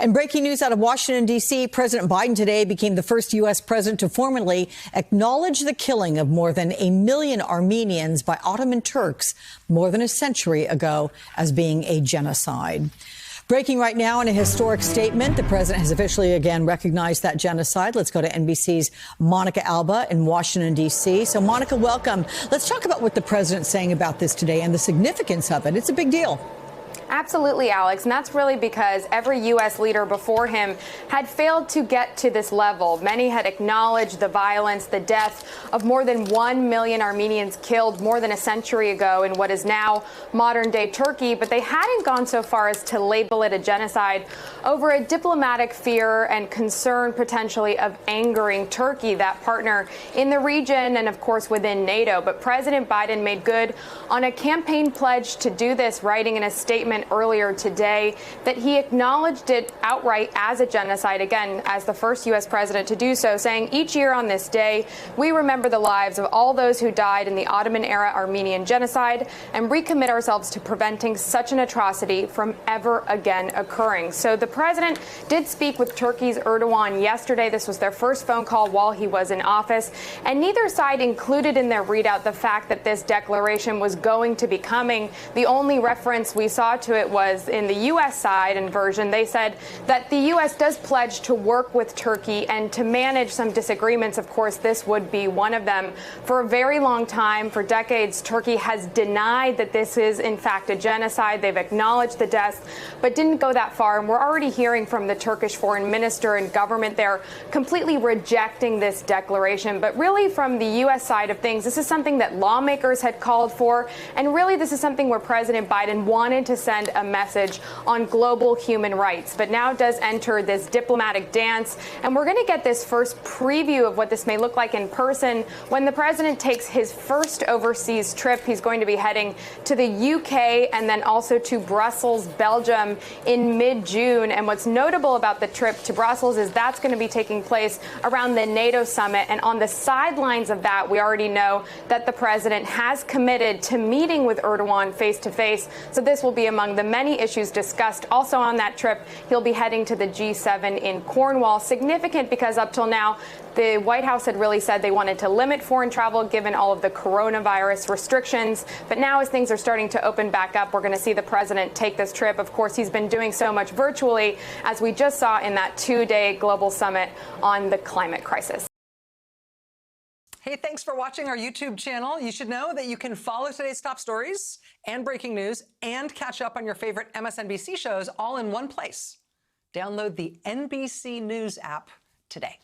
And breaking news out of Washington, D.C., President Biden today became the first U.S. president to formally acknowledge the killing of more than 1 million Armenians by Ottoman Turks more than a century ago as being a genocide. Breaking right now in a historic statement, the president has officially again recognized that genocide. Let's go to NBC's Monica Alba in Washington, D.C. So, Monica, welcome. Let's talk about what the president's saying about this today and the significance of it. It's a big deal. Absolutely, Alex. And that's really because every U.S. leader before him had failed to get to this level. Many had acknowledged the violence, the death of more than 1 million Armenians killed more than a century ago in what is now modern-day Turkey. But they hadn't gone so far as to label it a genocide over a diplomatic fear and concern potentially of angering Turkey, that partner in the region and, of course, within NATO. But President Biden made good on a campaign pledge to do this, writing in a statement earlier today that he acknowledged it outright as a genocide, again, as the first U.S. president to do so, saying each year on this day, we remember the lives of all those who died in the Ottoman-era Armenian genocide and recommit ourselves to preventing such an atrocity from ever again occurring. So the president did speak with Turkey's Erdogan yesterday. This was their first phone call while he was in office, and neither side included in their readout the fact that this declaration was going to be coming. The only reference we saw to it was in the U.S. side and version. They said that the U.S. does pledge to work with Turkey and to manage some disagreements. Of course, this would be one of them. For a very long time, for decades, Turkey has denied that this is, in fact, a genocide. They've acknowledged the deaths, but didn't go that far. And we're already hearing from the Turkish foreign minister and government there completely rejecting this declaration. But really, from the U.S. side of things, this is something that lawmakers had called for. And really, this is something where President Biden wanted to send a message on global human rights, but now does enter this diplomatic dance. And we're going to get this first preview of what this may look like in person when the president takes his first overseas trip. He's going to be heading to the UK and then also to Brussels, Belgium in mid-June. And what's notable about the trip to Brussels is that's going to be taking place around the NATO summit. And on the sidelines of that, we already know that the president has committed to meeting with Erdogan face to face. So this will be among the many issues discussed. Also on that trip, he'll be heading to the G7 in Cornwall. Significant because up till now, the White House had really said they wanted to limit foreign travel given all of the coronavirus restrictions. But now as things are starting to open back up, we're going to see the president take this trip. Of course, he's been doing so much virtually, as we just saw in that 2-day global summit on the climate crisis. Hey, thanks for watching our YouTube channel. You should know that you can follow today's top stories and breaking news and catch up on your favorite MSNBC shows all in one place. Download the NBC News app today.